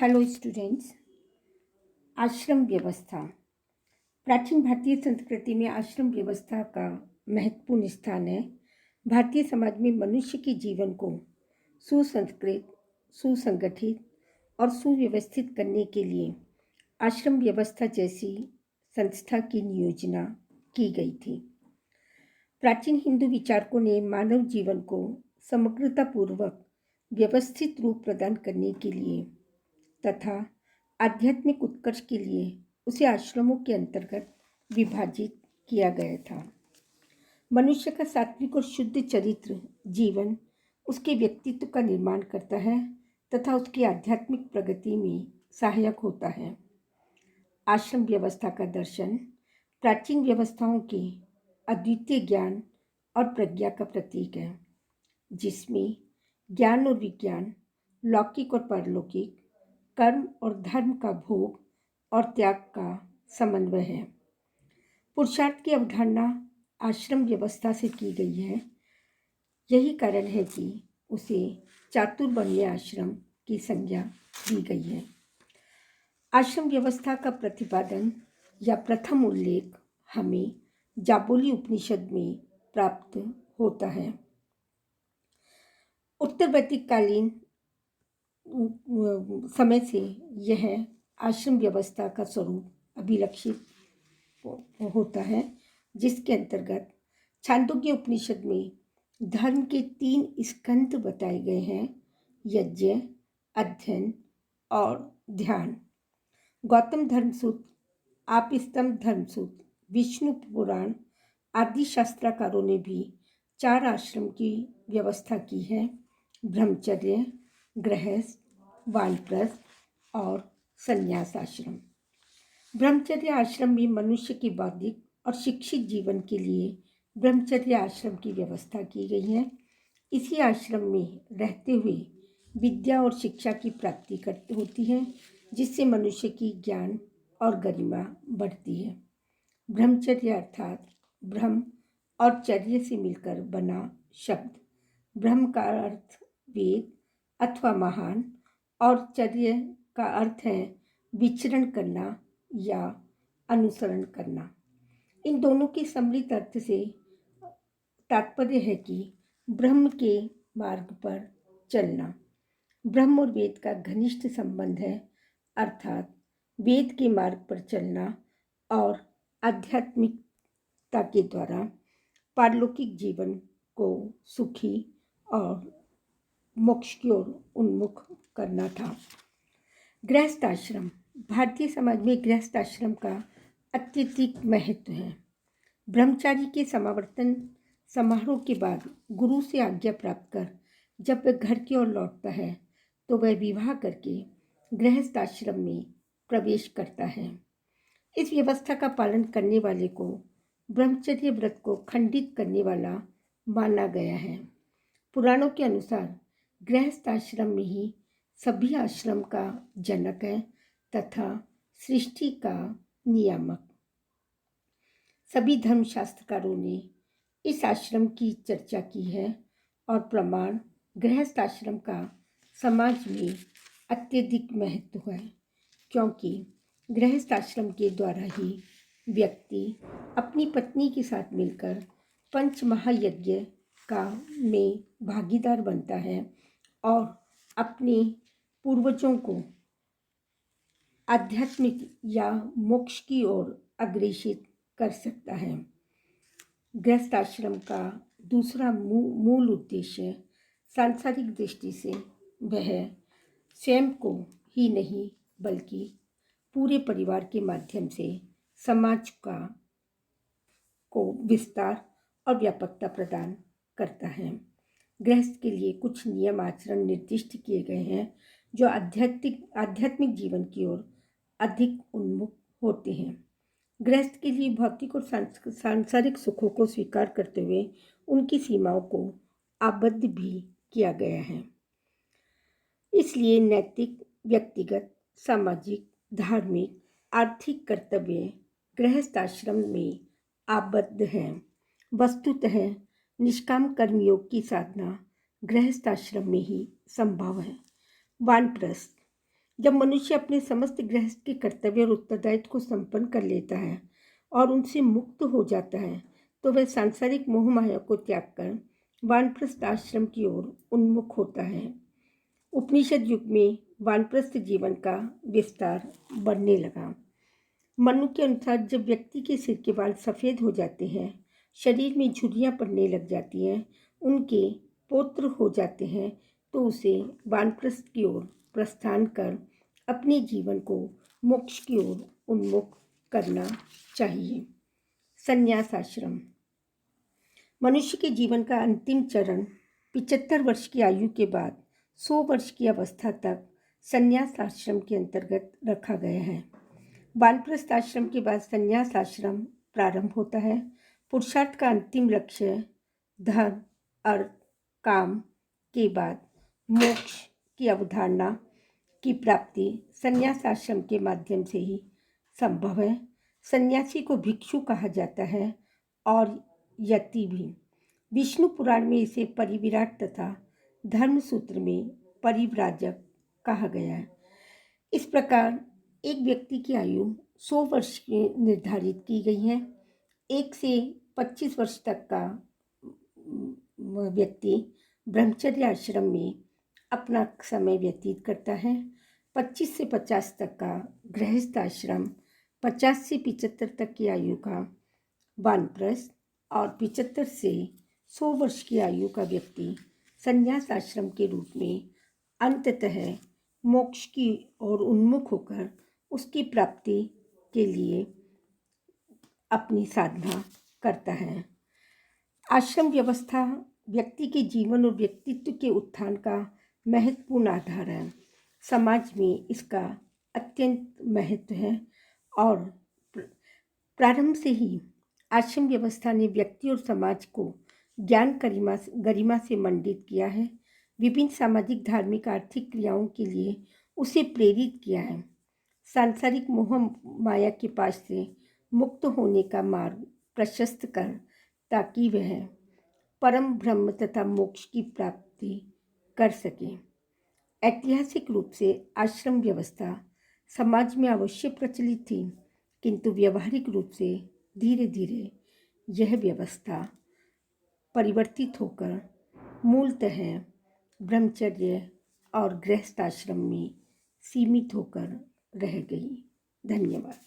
Hello students. आश्रम व्यवस्था। प्राचीन भारतीय संस्कृति में आश्रम व्यवस्था का महत्वपूर्ण स्थान है। भारतीय समाज में मनुष्य के जीवन को सुसंस्कृत, सुसंगठित और सुव्यवस्थित करने के लिए आश्रम व्यवस्था जैसी संस्था की नियोजना की गई थी। प्राचीन हिंदू विचारकों ने मानव जीवन को समग्रतापूर्वक व्यवस्थित रूप प्रदान करने के लिए तथा आध्यात्मिक उत्कर्ष के लिए उसे आश्रमों के अंतर्गत विभाजित किया गया था। मनुष्य का सात्विक और शुद्ध चरित्र जीवन उसके व्यक्तित्व का निर्माण करता है तथा उसकी आध्यात्मिक प्रगति में सहायक होता है। आश्रम व्यवस्था का दर्शन प्राचीन व्यवस्थाओं के अद्वितीय ज्ञान और प्रज्ञा का प्रतीक है, जिसमें ज्ञान और विज्ञान, लौकिक और परलौकिक, कर्म और धर्म का भोग और त्याग का समन्वय है। पुरुषार्थ की अवधारणा आश्रम व्यवस्था से की गई है। यही कारण है कि उसे चातुर्वर्ण्य आश्रम की संज्ञा दी गई है। आश्रम व्यवस्था का प्रतिपादन या प्रथम उल्लेख हमें जाबोली उपनिषद में प्राप्त होता है। उत्तर वैदिककालीन समय से यह आश्रम व्यवस्था का स्वरूप अभिलक्षित होता है, जिसके अंतर्गत छांदोग्य उपनिषद में धर्म के 3 स्कंध बताए गए हैं: यज्ञ, अध्ययन और ध्यान। गौतम धर्मसूत्र, आपस्तम्ब धर्मसूत्र, विष्णु पुराण आदि शास्त्रकारों ने भी 4 आश्रम की व्यवस्था की है: ब्रह्मचर्य, गृहस्थ, वानप्रस्थ और संन्यास आश्रम। ब्रह्मचर्य आश्रम में मनुष्य के बौद्धिक और शिक्षित जीवन के लिए ब्रह्मचर्य आश्रम की व्यवस्था की गई है। इसी आश्रम में रहते हुए विद्या और शिक्षा की प्राप्ति होती है, जिससे मनुष्य की ज्ञान और गरिमा बढ़ती है। ब्रह्मचर्य अर्थात ब्रह्म और चर्य से मिलकर बना शब्द। ब्रह्म का अर्थ वेद अथवा महान और चर्य का अर्थ है विचरण करना या अनुसरण करना। इन दोनों के सम्मिलित अर्थ से तात्पर्य है कि ब्रह्म के मार्ग पर चलना। ब्रह्म और वेद का घनिष्ठ संबंध है, अर्थात वेद के मार्ग पर चलना और आध्यात्मिकता के द्वारा पारलौकिक जीवन को सुखी और मोक्ष की ओर उन्मुख करना था। गृहस्थ आश्रम। भारतीय समाज में गृहस्थ आश्रम का अत्यधिक महत्व है। ब्रह्मचारी के समावर्तन समारोह के बाद गुरु से आज्ञा प्राप्त कर जब वह घर की ओर लौटता है तो वह विवाह करके गृहस्थ आश्रम में प्रवेश करता है। इस व्यवस्था का पालन करने वाले को ब्रह्मचर्य व्रत को खंडित करने वाला माना गया है। पुराणों के अनुसार गृहस्थ आश्रम में ही सभी आश्रम का जनक है तथा सृष्टि का नियामक। सभी धर्मशास्त्रकारों ने इस आश्रम की चर्चा की है और प्रमाण गृहस्थ आश्रम का समाज में अत्यधिक महत्व है, क्योंकि गृहस्थ आश्रम के द्वारा ही व्यक्ति अपनी पत्नी के साथ मिलकर पंच महायज्ञ का में भागीदार बनता है और अपने पूर्वजों को आध्यात्मिक या मोक्ष की ओर अग्रेसित कर सकता है। गृहस्थ आश्रम का दूसरा मूल उद्देश्य सांसारिक दृष्टि से वह स्वयं को ही नहीं बल्कि पूरे परिवार के माध्यम से समाज को विस्तार और व्यापकता प्रदान करता है। गृहस्थ के लिए कुछ नियम आचरण निर्दिष्ट किए गए हैं जो आध्यात्मिक जीवन की ओर अधिक उन्मुख होते हैं। गृहस्थ के लिए भौतिक और सांसारिक सुखों को स्वीकार करते हुए उनकी सीमाओं को आबद्ध भी किया गया है। इसलिए नैतिक, व्यक्तिगत, सामाजिक, धार्मिक, आर्थिक कर्तव्य गृहस्थ आश्रम में आबद्ध हैं। वस्तुतः निष्काम कर्मयोग की साधना गृहस्थ आश्रम में ही संभव है। वानप्रस्थ। जब मनुष्य अपने समस्त गृहस्थ के कर्तव्य और उत्तरदायित्व को संपन्न कर लेता है और उनसे मुक्त हो जाता है, तो वह सांसारिक मोह माया को त्याग कर वानप्रस्थ आश्रम की ओर उन्मुख होता है। उपनिषद युग में वानप्रस्थ जीवन का विस्तार बढ़ने लगा। मनु के अनुसार जब व्यक्ति के सिर के बाल सफ़ेद हो जाते हैं, शरीर में झुर्रियाँ पड़ने लग जाती हैं, उनके पौत्र हो जाते हैं, तो उसे वानप्रस्थ की ओर प्रस्थान कर अपने जीवन को मोक्ष की ओर उन्मुख करना चाहिए। संन्यास आश्रम। मनुष्य के जीवन का अंतिम चरण 75 वर्ष की आयु के बाद 100 वर्ष की अवस्था तक संन्यास आश्रम के अंतर्गत रखा गया है। वानप्रस्थ आश्रम के बाद संन्यास आश्रम प्रारंभ होता है। पुरुषार्थ का अंतिम लक्ष्य धर्म, अर्थ, काम के बाद मोक्ष की अवधारणा की प्राप्ति संन्यास आश्रम के माध्यम से ही संभव है। सन्यासी को भिक्षु कहा जाता है और यति भी। विष्णु पुराण में इसे परिविराट तथा धर्मसूत्र में परिव्राजक कहा गया है। इस प्रकार एक व्यक्ति की आयु 100 वर्ष की निर्धारित की गई है। 1 से 25 वर्ष तक का व्यक्ति ब्रह्मचर्य आश्रम में अपना समय व्यतीत करता है। 25 से 50 तक का गृहस्थ आश्रम, 50 से 75 तक की आयु का वानप्रस्थ और 75 से 100 वर्ष की आयु का व्यक्ति संन्यास आश्रम के रूप में अंततः मोक्ष की ओर उन्मुख होकर उसकी प्राप्ति के लिए अपनी साधना करता है। आश्रम व्यवस्था व्यक्ति के जीवन और व्यक्तित्व के उत्थान का महत्वपूर्ण आधार है। समाज में इसका अत्यंत महत्व है और प्रारंभ से ही आश्रम व्यवस्था ने व्यक्ति और समाज को ज्ञान गरिमा से मंडित किया है। विभिन्न सामाजिक, धार्मिक, आर्थिक क्रियाओं के लिए उसे प्रेरित किया है। सांसारिक मोह माया के पास से मुक्त होने का मार्ग प्रशस्त कर ताकि वह परम ब्रह्म तथा मोक्ष की प्राप्ति कर सके। ऐतिहासिक रूप से आश्रम व्यवस्था समाज में अवश्य प्रचलित थी, किंतु व्यवहारिक रूप से धीरे धीरे यह व्यवस्था परिवर्तित होकर मूलतः ब्रह्मचर्य और गृहस्थ आश्रम में सीमित होकर रह गई। धन्यवाद।